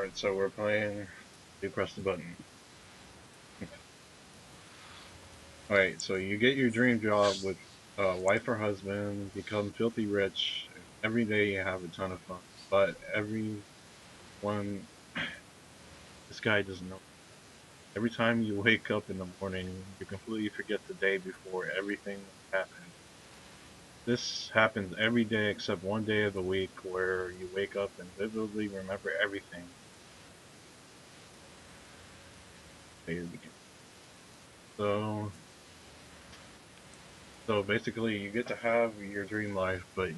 Alright, so we're playing. You press the button. Alright, so you get your dream job with wife or husband, become filthy rich, and every day you have a ton of fun. But everyone, this guy doesn't know. Every time you wake up in the morning, you completely forget the day before everything happened. This happens every day except one day of the week where you wake up and vividly remember everything. So So basically, you get to have your dream life, but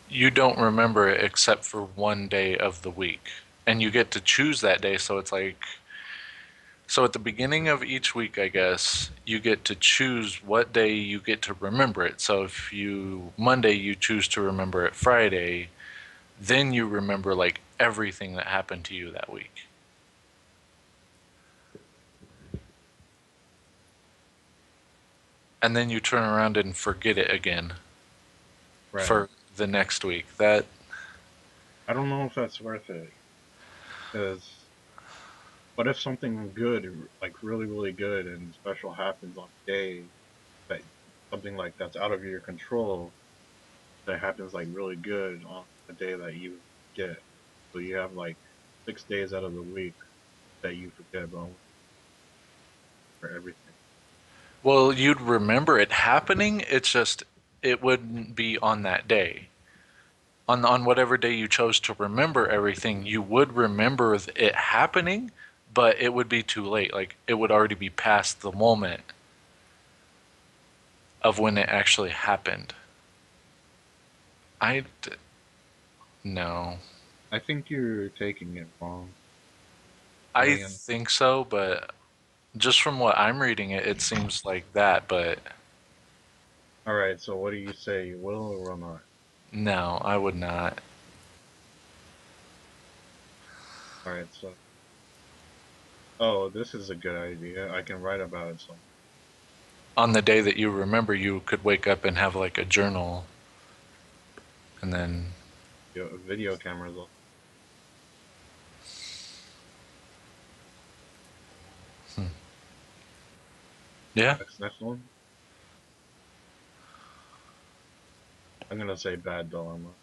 You don't remember it except for one day of the week. And you get to choose that day, so it's like so at the beginning of each week, I guess, you get to choose what day you get to remember it. So if you Monday you choose to remember it Friday, then you remember like everything that happened to you that week. And then you turn around and forget it again right. for the next week. That I don't know if that's worth it because what if something good, like really, really good and special happens on a day that something like that's out of your control that happens like really good on a day that you get. So you have like 6 days out of the week that you forget about for everything. well, you'd remember it happening. It's just it wouldn't be on that day. On whatever day you chose to remember everything, you would remember it happening, but it would be too late. Like it would already be past the moment of when it actually happened. I no. I think you're taking it wrong. I I mean, think so, but just from what I'm reading it seems like that, but all right. So what do you say? You will or will not? no, I would not. All right. So, oh, this is a good idea. I can write about it. So On the day that you remember, you could wake up and have like a journal and then video cameras. yeah. Next one. I'm gonna say Bad Dilemma.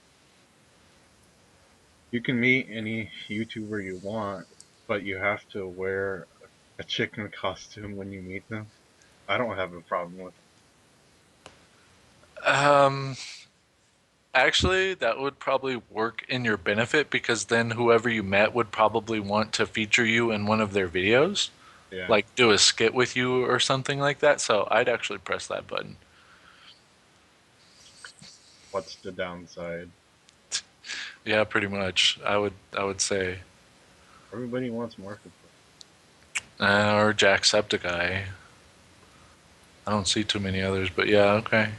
You can meet any YouTuber you want, but you have to wear a chicken costume when you meet them. I don't have a problem with Um Actually, that would probably work in your benefit because then whoever you met would probably want to feature you in one of their videos, it. Yeah. like do a skit with you or something like that. So I'd actually press that button. What's the downside? Yeah, pretty much. I would say Everybody wants Markiplier. or Jacksepticeye. I don't see too many others, but yeah, okay.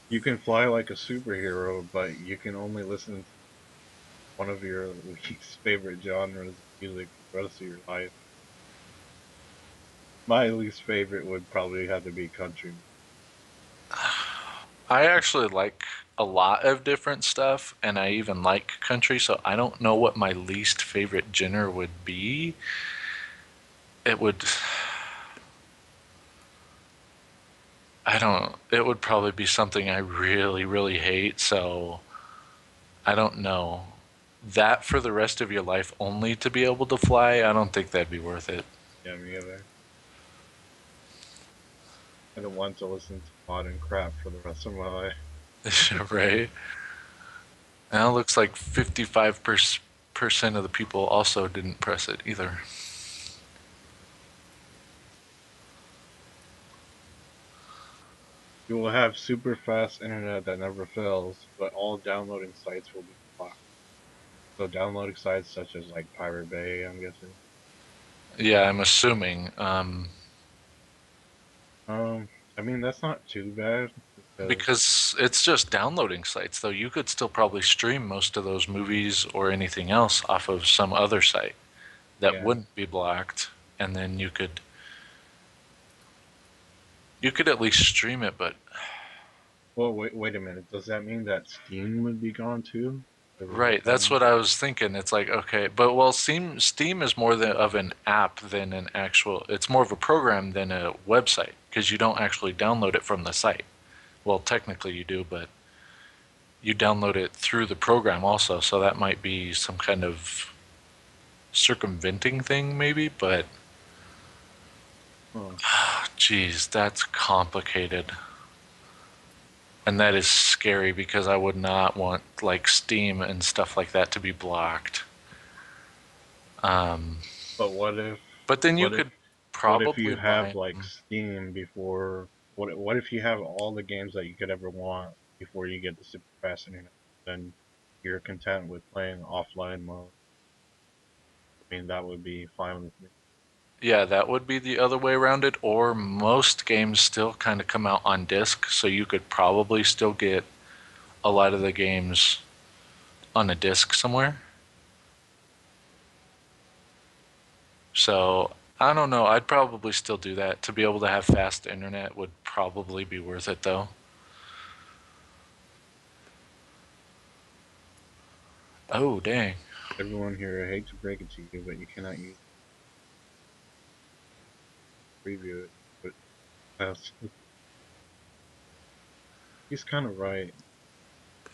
You can fly like a superhero, but you can only listen to one of your least favorite genres of music for the rest of your life. My least favorite would probably have to be country. I actually like a lot of different stuff, and I even like country, so I don't know what my least favorite genre would be. It would I don't. It would probably be something I really, really hate. So I don't know. That for the rest of your life only to be able to fly, I don't think that'd be worth it. Yeah, me either. I don't want to listen to modern crap for the rest of my life. Right? Now it looks like 55% of the people also didn't press it either. You will have super fast internet that never fails, but all downloading sites will be blocked. So downloading sites such as like Pirate Bay, I'm guessing. Yeah, I'm assuming. I mean that's not too bad because Because it's just downloading sites, though. You could still probably stream most of those movies or anything else off of some other site that yeah. wouldn't be blocked, and then you could at least stream it, but Well, wait a minute. Does that mean that Steam would be gone too? every Right, that's weekend. what I was thinking. It's like, okay, but well, Steam is more of an app than an actual. It's more of a program than a website because you don't actually download it from the site. Well, technically you do, but you download it through the program also, so that might be some kind of circumventing thing, maybe. But Oh, geez, that's complicated, and that is scary because I would not want like Steam and stuff like that to be blocked. Um, but what if, but then you what if, could what if probably you have buy. like Steam before? What if you have all the games that you could ever want before you get the super fast internet? Then you're content with playing offline mode. I mean, that would be fine with me. Yeah, that would be the other way around it. Or most games still kind of come out on disc, so you could probably still get a lot of the games on a disc somewhere. So I don't know. I'd probably still do that. To be able to have fast internet would probably be worth it, though. Oh, dang. Everyone here, I hate to break it to you, but you cannot use preview it. But that's, he's kind of right.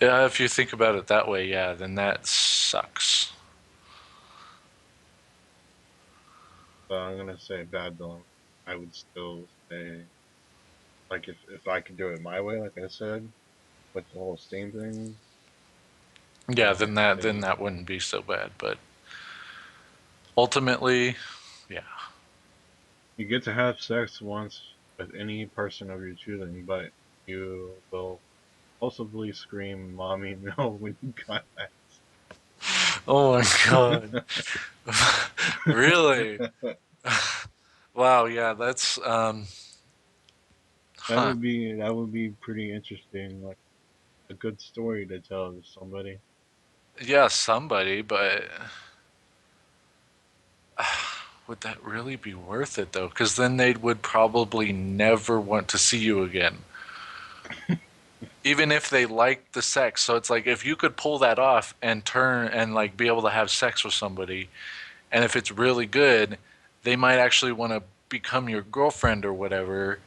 Yeah, if you think about it that way, yeah, then that sucks. But I'm gonna say bad though. I would still say like if I could do it my way, like I said, with the whole Steam thing, Yeah, I'd then say that wouldn't be so bad. But ultimately, yeah. you get to have sex once with any person of your choosing, but you will possibly scream "Mommy, no" when you got Oh my god. Really? that. Wow, yeah, that's huh. That would be pretty interesting, like a good story to tell to somebody. Yeah, somebody, but would that really be worth it though? Because then they would probably never want to see you again. Even if they liked the sex. So it's like if you could pull that off and turn and like be able to have sex with somebody, and if it's really good, they might actually want to become your girlfriend or whatever,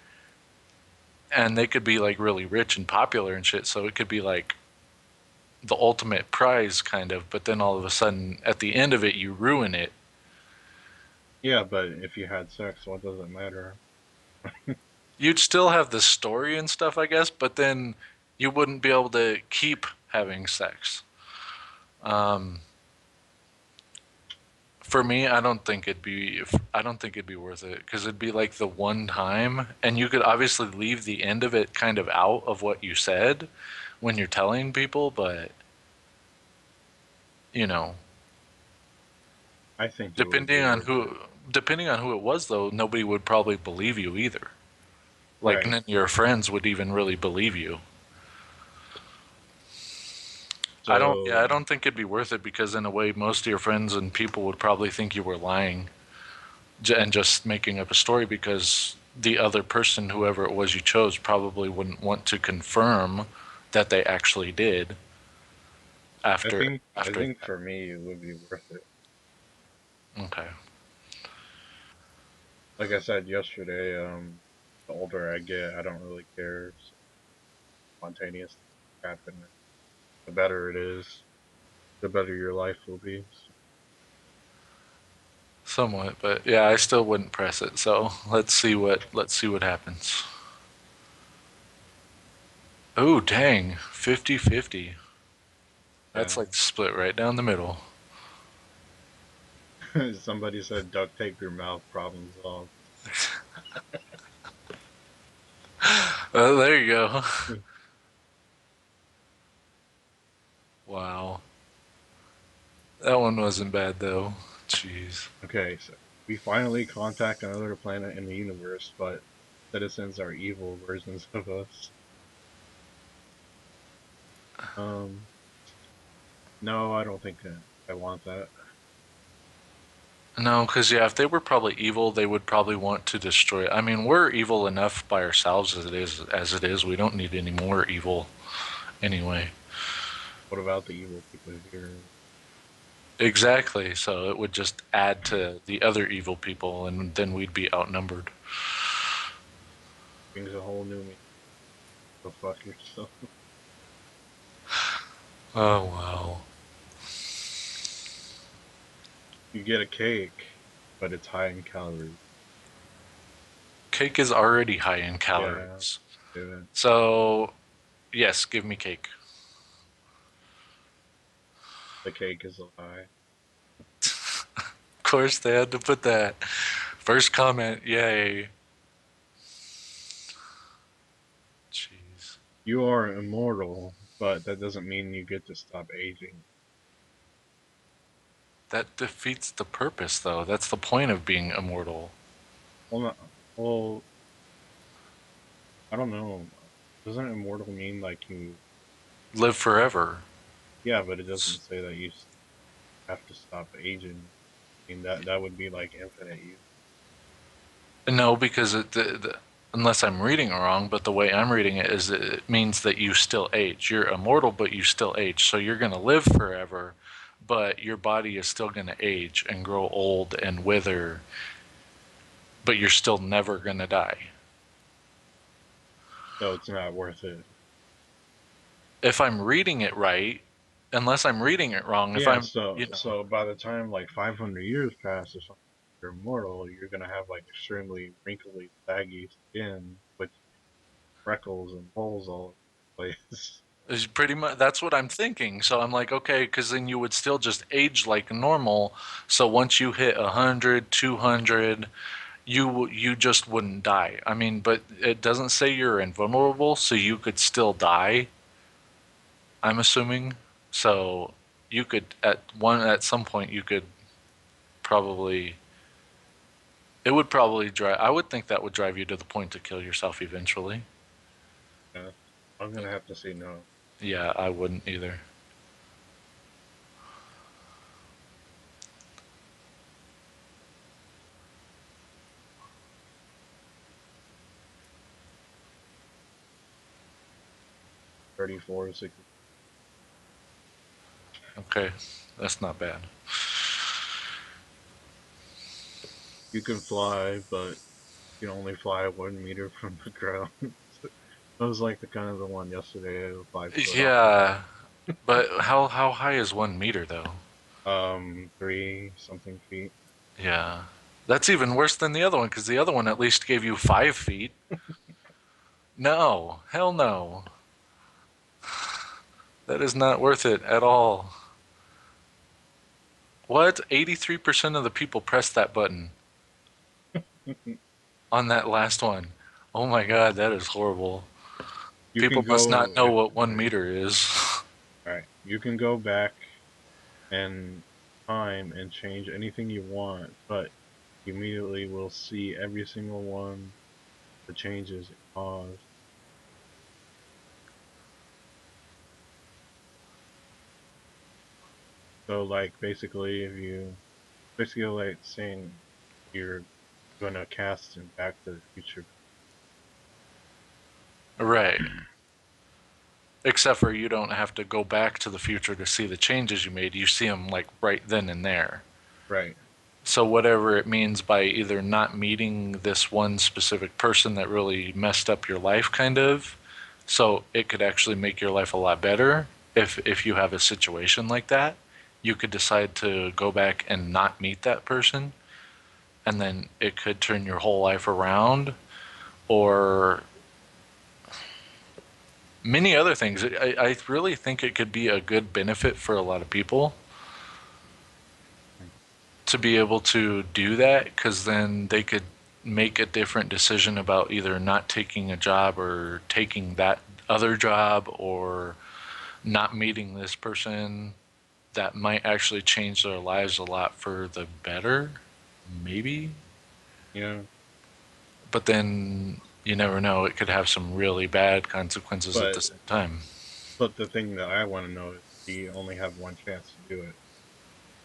and they could be like really rich and popular and shit. So it could be like the ultimate prize kind of, but then all of a sudden at the end of it you ruin it. Yeah, but if you had sex, what does it matter? You'd still have the story and stuff, I guess, but then you wouldn't be able to keep having sex. Um, for me, I don't think it'd be worth it because it'd be like the one time, and you could obviously leave the end of it kind of out of what you said when you're telling people, but you know, I think it would depending be on worth who it. depending on who it was though, nobody would probably believe you either. Like Right. none of your friends would even really believe you. I So don't think it'd be worth it because in a way most of your friends and people would probably think you were lying and just making up a story because the other person, whoever it was you chose, probably wouldn't want to confirm that they actually did I after think that. for me it would be worth it. Okay. Like I said yesterday, the older I get, I don't really care. So spontaneous happen. The better it is, the better your life will be. Somewhat, but yeah, I still wouldn't press it. So let's see what happens. Oh, dang. 50-50. That's Yeah. like split right down the middle. Somebody said duct tape your mouth, problem solved. Well, there you go. Wow. That one wasn't bad though. Jeez. Okay, so we finally contact another planet in the universe, but citizens are evil versions of us. Um, no, I don't think I want that. No, because yeah, if they were probably evil, they would probably want to destroy. I mean, we're evil enough by ourselves as it is. As it is, we don't need any more evil anyway. What about the evil people here? Exactly. So it would just add to the other evil people, and then we'd be outnumbered. Brings a whole new meaning. Go fuck yourself. Oh, wow. You get a cake, but it's high in calories. Cake is already high in Yeah, calories. do it. So, yes, give me cake. The cake is a lie. Of course, they had to put that. First comment, yay. Jeez. You are immortal, but that doesn't mean you get to stop aging. That defeats the purpose, though. That's the point of being immortal. Well, not, well, I don't know. Doesn't immortal mean like you? Live forever. Yeah, but it doesn't say that you have to stop aging. I mean that would be like infinite youth. No, because unless I'm reading it wrong, but the way I'm reading it is it means that you still age. You're immortal, but you still age. So you're going to live forever, but your body is still going to age and grow old and wither, but you're still never going to die. So it's not worth it. If I'm reading it right, unless I'm reading it wrong, if Yeah. I'm, So by the time like 500 years pass or something, you're immortal. You're gonna have like extremely wrinkly, saggy skin with freckles and holes all over the place. is pretty much that's what I'm thinking. So I'm like, okay, because then you would still just age like normal. So once you hit 100, 200, you just wouldn't die. I mean, but it doesn't say you're invulnerable, so you could still die. I'm assuming. So you could at some point you could probably it would probably drive. I would think that would drive you to the point to kill yourself eventually. Yeah. I'm gonna have to say no. Yeah, I wouldn't either. 34 to 60. Okay, that's not bad. You can fly, but you can only fly 1 meter from the ground. That was like the kind of the one yesterday. It was 5 foot off the ground. Yeah, but how high is 1 meter though? Three something feet. Yeah, that's even worse than the other one because the other one at least gave you 5 feet. No, hell no. That is not worth it at all. What? 83% of the people pressed that button on that last one. Oh my god, that is horrible. You People can must go not know what 1 meter is. right. You can go back and time and change anything you want, but you immediately will see every single one the changes it caused. So like basically if you basically like saying you're gonna cast in Back to the Future. Right. Except for you don't have to go back to the future to see the changes you made. You see them like right then and there. Right. So whatever it means by either not meeting this one specific person that really messed up your life kind of, so it could actually make your life a lot better if you have a situation like that. You could decide to go back and not meet that person and then it could turn your whole life around or many other things. I really think it could be a good benefit for a lot of people to be able to do that because then they could make a different decision about either not taking a job or taking that other job or not meeting this person that might actually change their lives a lot for the better, maybe. Yeah. But then you never know, it could have some really bad consequences at the But same time. the thing that I want to know is do you only have one chance to do it?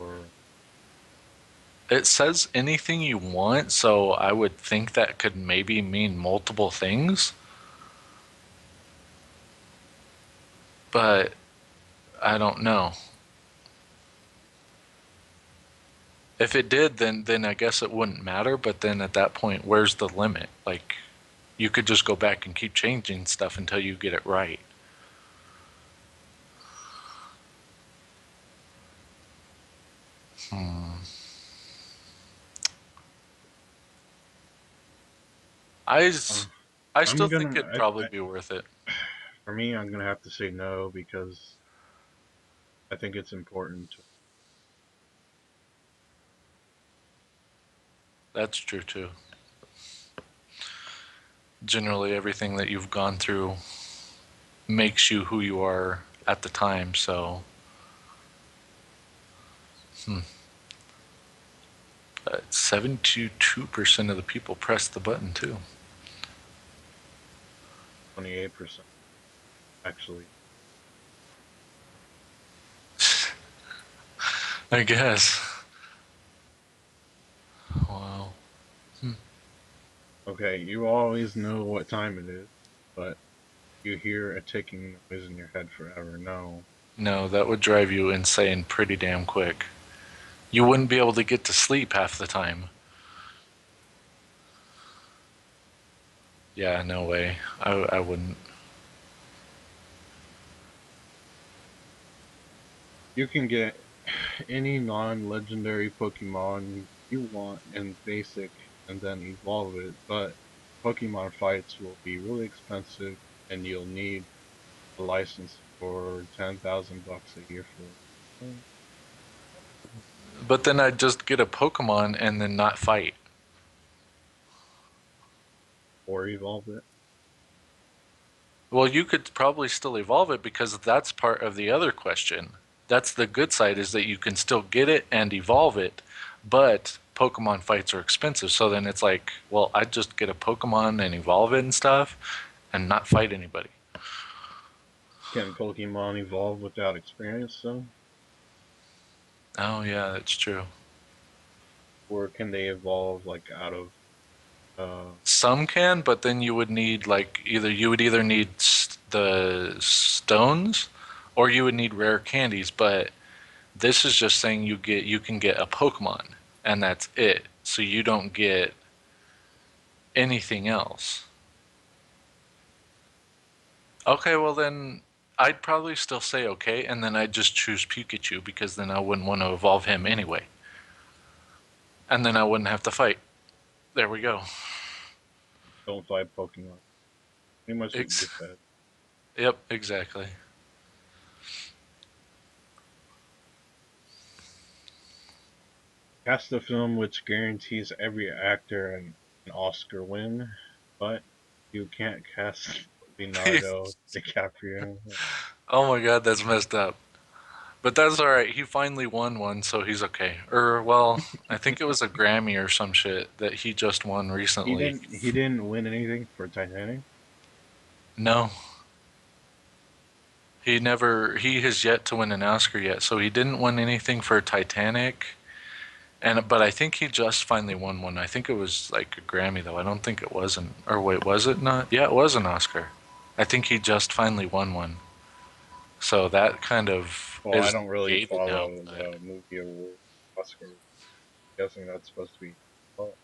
Or It says anything you want, so I would think that could maybe mean multiple things. But I don't know. If it did, then I guess it wouldn't matter. But then at that point, where's the limit? Like, you could just go back and keep changing stuff until you get it right. Hmm. I, Uh, s- I still I'm think gonna, it'd probably be worth it. for me, I'm gonna have to say no because I think it's important to. That's true too. Generally, everything that you've gone through makes you who you are at the time. So, hmm. 72% of the people pressed the button too. 28% actually. I guess. Wow. Hmm. Okay, you always know what time it is, but you hear a ticking noise in your head forever. No. No, that would drive you insane pretty damn quick. You wouldn't be able to get to sleep half the time. Yeah, no way. I wouldn't. You can get any non-legendary Pokemon you want in basic and then evolve it, but Pokemon fights will be really expensive and you'll need a license for 10,000 bucks a year for it. But then I'd just get a Pokemon and then not fight. Or evolve it. Well, you could probably still evolve it because that's part of the other question. That's the good side is that you can still get it and evolve it, but Pokemon fights are expensive. So then it's like, well, I'd just get a Pokemon and evolve it and stuff and not fight anybody. Can Pokemon evolve without experience though? Oh, yeah, that's true. Or can they evolve like out of uh Some can, but then you would need like you would either need the stones or you would need rare candies, but this is just saying you can get a Pokemon and that's it. So you don't get anything else. Okay, well then I'd probably still say okay, and then I'd just choose Pikachu because then I wouldn't want to evolve him anyway. And then I wouldn't have to fight. There we go. don't fight Pokemon? Pretty much what you Ex- said. yep, exactly. Cast a film which guarantees every actor an Oscar win, but you can't cast Leonardo DiCaprio. Oh my god, that's messed up. But that's all right. He finally won one, so he's okay. Or well, I think it was a Grammy or some shit that he just won recently. He didn't win anything for Titanic. No, he has yet to win an Oscar yet. So he didn't win anything for Titanic. But I think he just finally won one. I think it was like a Grammy though. I don't think it wasn't. Or wait, was it not? Yeah, it was an Oscar. I think he just finally won one. So that kind of Well, I is don't really gated now. follow But the movie award Oscar. I'm guessing that's supposed to be. Oh,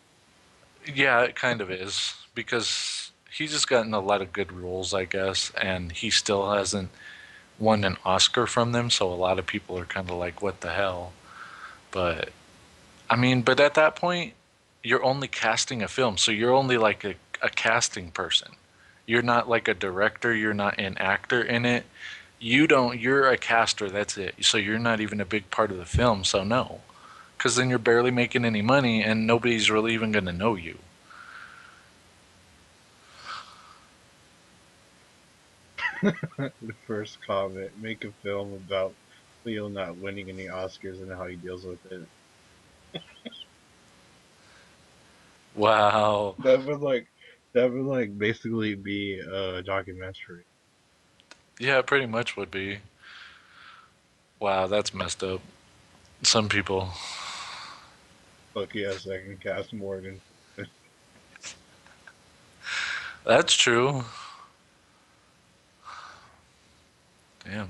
yeah, it kind of is because he's just gotten a lot of good roles, I guess, and he still hasn't won an Oscar from them. So a lot of people are kind of like, "What the hell?" But I mean, but at that point, you're only casting a film, so you're only like a casting person. You're not like a director. You're not an actor in it. You don't. You're a caster. That's it. So you're not even a big part of the film. So no, because then you're barely making any money, and nobody's really even going to know you. the first comment: make a film about Leo not winning any Oscars and how he deals with it. Wow. That would like that would like basically be a documentary. Yeah, it pretty much would be. Wow, that's messed up. Some people. Look, yes, I can cast Morgan. That's true. Damn.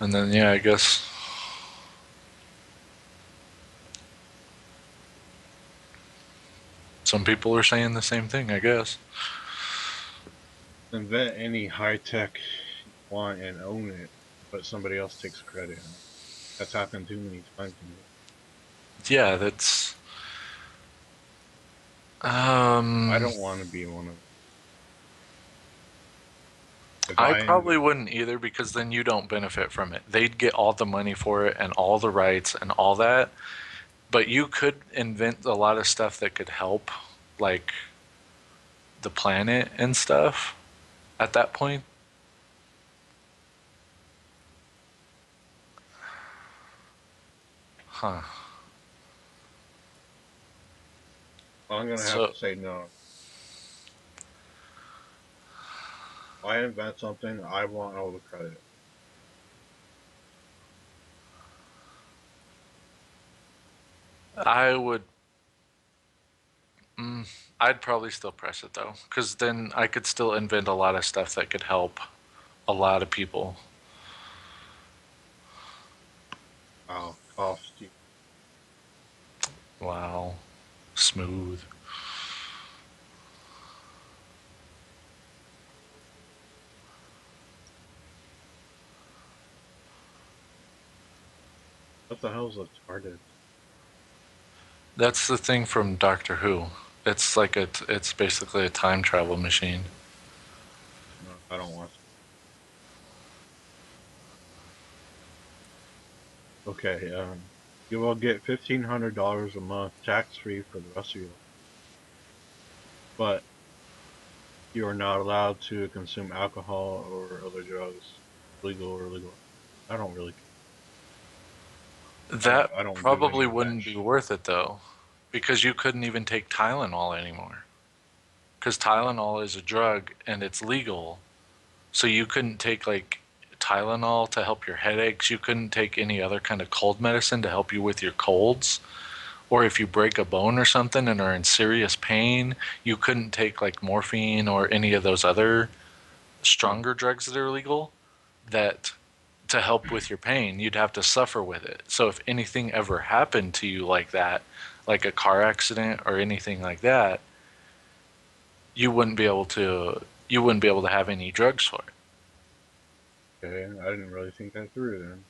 And then, yeah, I guess some people are saying the same thing, I guess. Invent any high tech you want and own it, but somebody else takes credit. That's happened too many times to me. Yeah, that's. I Um, don't want to be one of them. If I I probably invent, wouldn't either because then you don't benefit from it. They'd get all the money for it and all the rights and all that. But you could invent a lot of stuff that could help, like the planet and stuff at that point. Huh. well, I'm gonna have So to say no. If I invent something, I want all the credit. I would. Mm, I'd probably still press it though, because then I could still invent a lot of stuff that could help a lot of people. I'll cost you. Wow. Smooth. What the hell's a TARDIS? That's the thing from Doctor Who. It's basically a time travel machine. No, I don't want. Okay, you will get $1,500 a month tax free for the rest of your life, but you are not allowed to consume alcohol or other drugs, legal or illegal. I don't really. I don't. That I don't do any probably of that wouldn't be shit. worth it though, because you couldn't even take Tylenol anymore. Because Tylenol is a drug and it's legal, so you couldn't take like Tylenol to help your headaches. You couldn't take any other kind of cold medicine to help you with your colds. Or if you break a bone or something and are in serious pain, you couldn't take like morphine or any of those other Huh. stronger drugs that are legal that to help with your pain. You'd have to suffer with it. So if anything ever happened to you like that, like a car accident or anything like that, you wouldn't be able to have any drugs for it. Okay, I didn't really think that through then.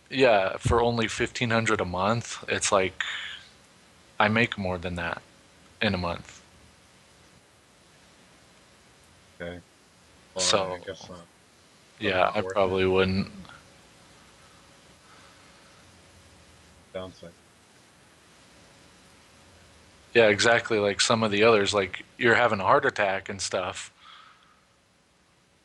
Yeah, for only 1,500 a month, it's like I make more than that in a month. Okay, well, I So, guess not. Probably yeah, not I worth it. probably wouldn't. Downside. Yeah, exactly like some of the others like you're having a heart attack and stuff,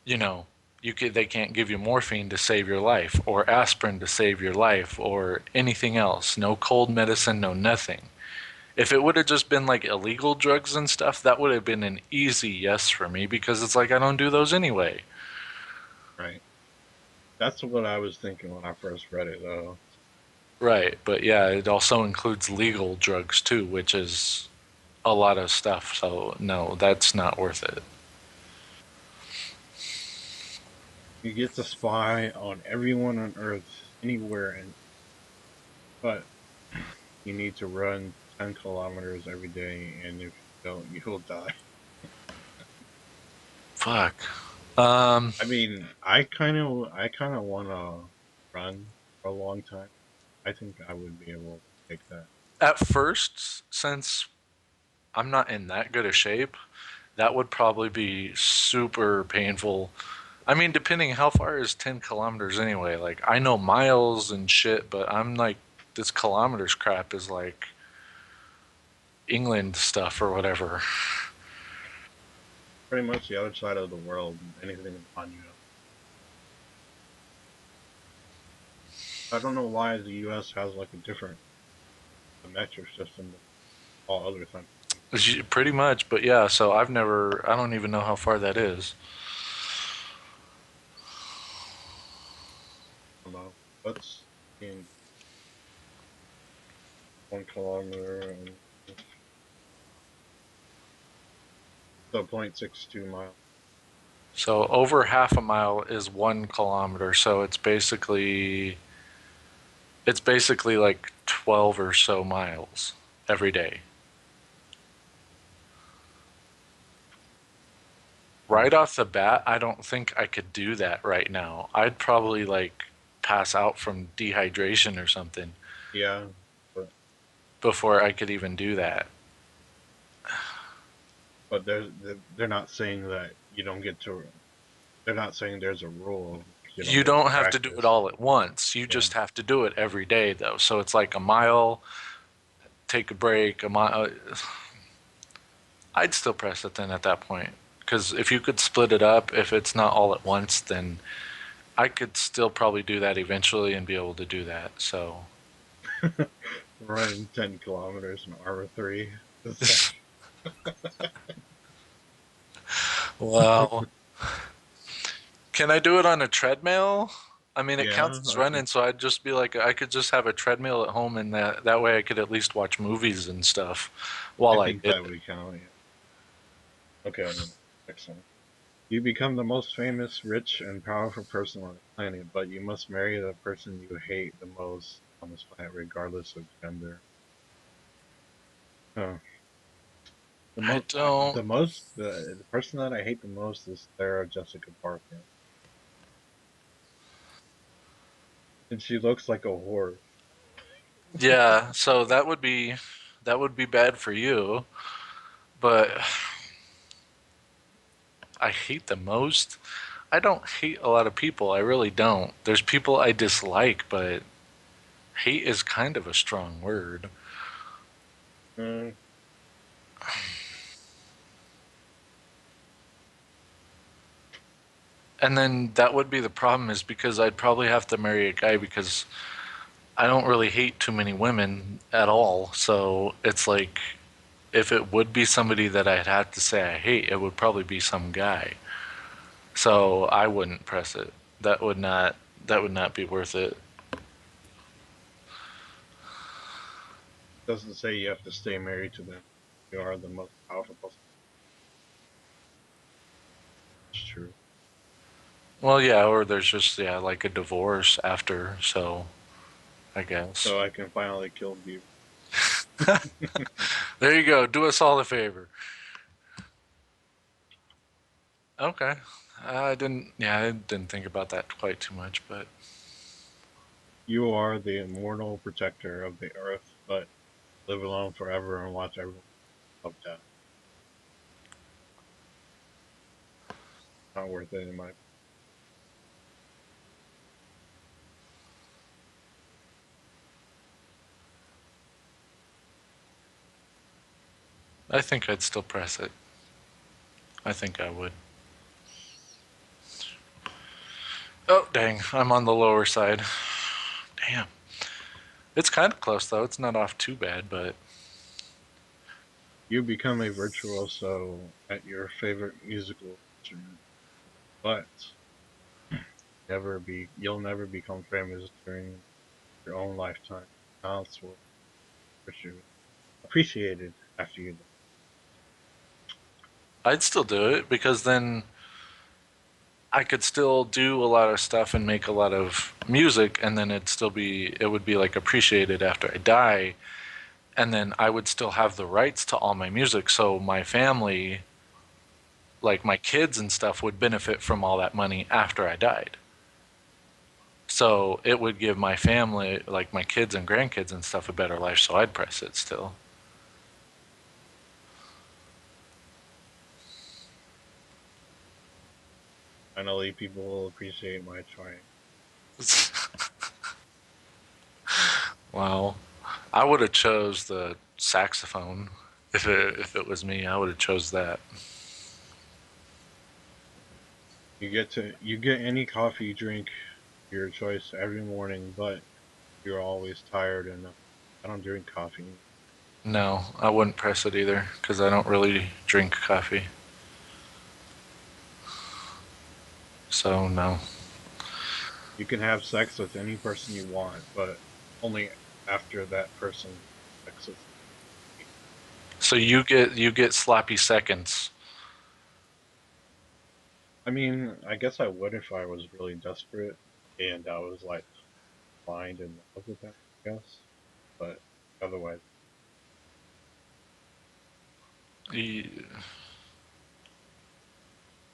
you know, they can't give you morphine to save your life or aspirin to save your life or anything else. No cold medicine, no nothing. If it would have just been like illegal drugs and stuff, that would have been an easy yes for me because it's like I don't do those anyway. Right. That's what I was thinking when I first read it, though. Right, but yeah, it also includes legal drugs too, which is a lot of stuff. So no, that's not worth it. You get to spy on everyone on Earth, anywhere, and but you need to run 10 kilometers every day, and if you don't, you will die. Fuck. Um, I mean, I kind of want to run for a long time. I think I would be able to take that. at first, since I'm not in that good a shape, that would probably be super painful. I mean, depending how far is 10 kilometers anyway. Like, I know miles and shit, but I'm like, this kilometers crap is like England stuff or whatever. Pretty much the other side of the world, anything on you. I don't know why the U.S. has like a different metric system than all other countries. Pretty much, but yeah, so I don't even know how far that is. I don't know. What's in 1 kilometer and so 0.62 miles. So over half a mile is 1 kilometer. So it's basically like 12 or so miles every day. Right off the bat, I don't think I could do that right now. I'd probably like pass out from dehydration or something Yeah, but before I could even do that. they're not saying that you don't get to. They're not saying there's a rule. You don't You get to don't have to do it practice. all at once. You Yeah. just have to do it every day, though. So it's like a mile, take a break, a mile. I'd still press it then at that point. Because if you could split it up, if it's not all at once, then I could still probably do that eventually and be able to do that. So, Running 10 kilometers in Armor 3. It's like, wow. Can I do it on a treadmill? I mean, it counts yeah, as I think running, so I'd just be like, I could just have a treadmill at home, and that way I could at least watch movies and stuff I while I think did that it. would count. Yeah. Okay, next one. You become the most famous, rich, and powerful person on the planet, but you must marry the person you hate the most on this planet, regardless of gender. Oh, the I most, don't. the person that I hate the most is Sarah Jessica Parker, and she looks like a whore. Yeah, so that would be bad for you, but I hate the most. I don't hate a lot of people. I really don't. There's people I dislike, but hate is kind of a strong word. Uh, And then that would be the problem is because I'd probably have to marry a guy because I don't really hate too many women at all. So it's like if it would be somebody that I'd have to say I hate, it would probably be some guy. So I wouldn't press it. That would not be worth it. doesn't say you have to stay married to them. You are the most powerful person. It's true. Well, yeah, or there's just like a divorce after, so I guess. So I can finally kill Beaver. There you go. Do us all a favor. Okay. I didn't think about that quite too much, but You are the immortal protector of the earth, but live alone forever and watch everyone of death. Not worth it in my. I think I'd still press it. I think I would. Oh, dang. I'm on the lower side. Damn. It's kind of close, though. It's not off too bad, but You become a virtuoso at your favorite musical instrument, but you'll never become famous during your own lifetime. Talents will appreciate appreciated after you die. I'd still do it because then I could still do a lot of stuff and make a lot of music, and then it would be like appreciated after I die, and then I would still have the rights to all my music, so my family, like my kids and stuff, would benefit from all that money after I died. So it would give my family, like my kids and grandkids and stuff, a better life. So I'd press it still. Finally, people will appreciate my triumph. Wow, I would have chose the saxophone if it was me. I would have chose that. You get any coffee you drink your choice every morning, but you're always tired and I don't drink coffee. No, I wouldn't press it either because I don't really drink coffee. So no. You can have sex with any person you want, but only after that person sex with you. So you get sloppy seconds. I mean, I guess I would if I was really desperate and I was like blind in love with them, I guess. But otherwise, You-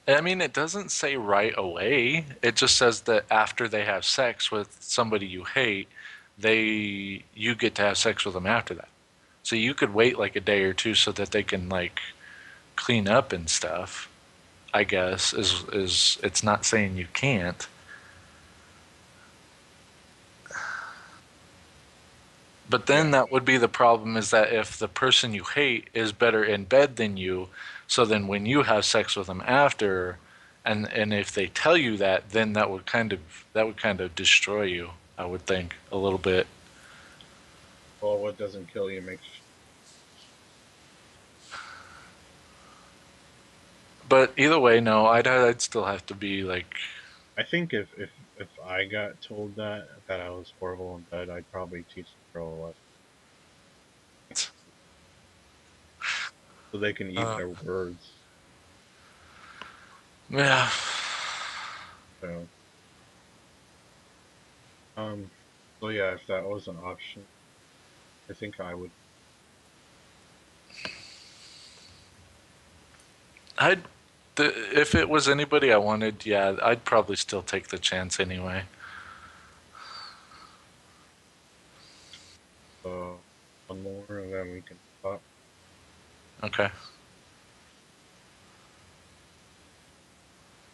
I mean, it doesn't say right away. It just says that after they have sex with somebody you hate, you get to have sex with them after that. So you could wait like a day or two so that they can like clean up and stuff. I guess is it's not saying you can't. But then yeah. that would be the problem is that if the person you hate is better in bed than you, so then when you have sex with them after, and if they tell you that, then that would kind of destroy you, I would think a little bit. Well, what doesn't kill you makes. But either way, no, I'd still have to be like, I think if I got told that I was horrible in bed, I'd probably teach the girl a lesson so they can eat uh, their words. yeah, So, um, so yeah, if that was an option, I think I would. I'd if it was anybody I wanted, yeah, I'd probably still take the chance anyway. One more, and then we can stop. Okay.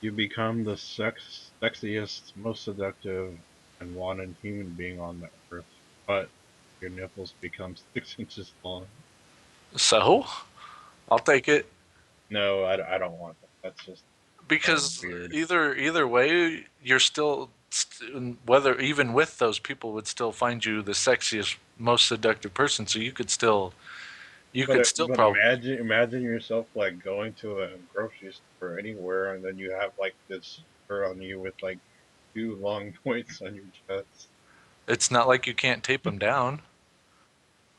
You become the sexiest, most seductive, and wanted human being on the earth, but your nipples become 6 inches long. So I'll take it. No, I don't want that. That's just Because weird. either way, you're still whether even with those people would still find you the sexiest, most seductive person. So you could still But probably. imagine yourself like going to a grocery store or anywhere, and then you have like this fur on you with like two long points on your chest. It's not like you can't tape them down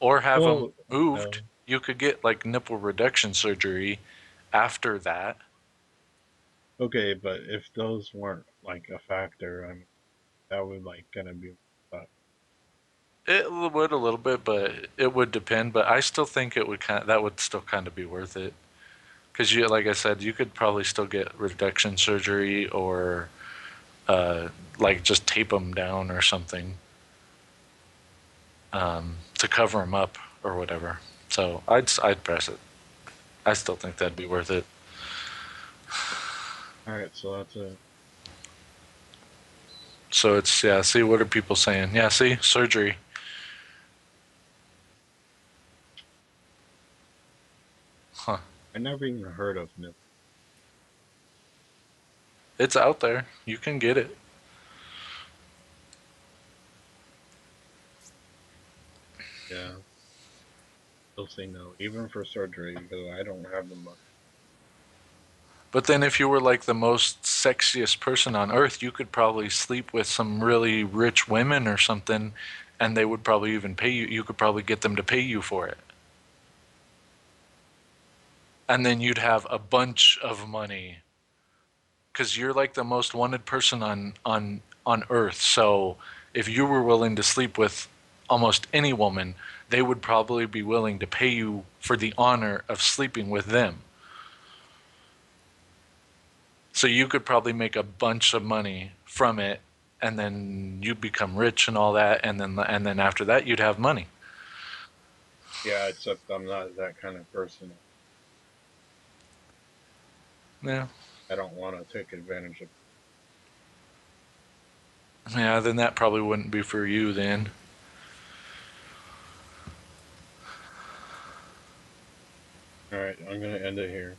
or have them Well, moved. no. You could get like nipple reduction surgery after that. Okay, but if those weren't like a factor, I mean, that would like gonna be. It would a little bit, but it would depend. But I still think it would that would still kind of be worth it because you, like I said, you could probably still get reduction surgery or uh, like just tape them down or something to cover them up or whatever. So I'd press it. I still think that'd be worth it. All right, so that's it. So it's yeah. See, what are people saying? Yeah, see, surgery. Huh? I never even heard of nip. It's out there. You can get it. Yeah, they'll say no, even for surgery, because I don't have the money. But then if you were like the most sexiest person on earth, you could probably sleep with some really rich women or something, and they would probably even pay you. You could probably get them to pay you for it. And then you'd have a bunch of money because you're like the most wanted person on earth. So if you were willing to sleep with almost any woman, they would probably be willing to pay you for the honor of sleeping with them. So you could probably make a bunch of money from it, and then you become rich and all that, and then after that you'd have money. Yeah, except I'm not that kind of person. Yeah, I don't want to take advantage of. yeah. Then that probably wouldn't be for you then. All right, I'm gonna end it here.